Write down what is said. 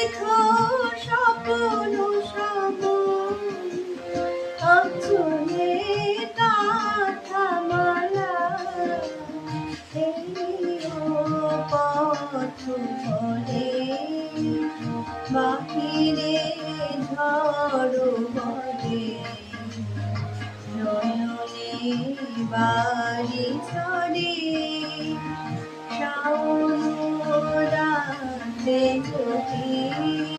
রেখো স্বপ্ন সম অঞ্চলে কাঁথামালা এই পথ ভরে বাহিরে ঝড় বলে নয়নে বাড়ি ছড়ে শাওন রাতে জ্যোতি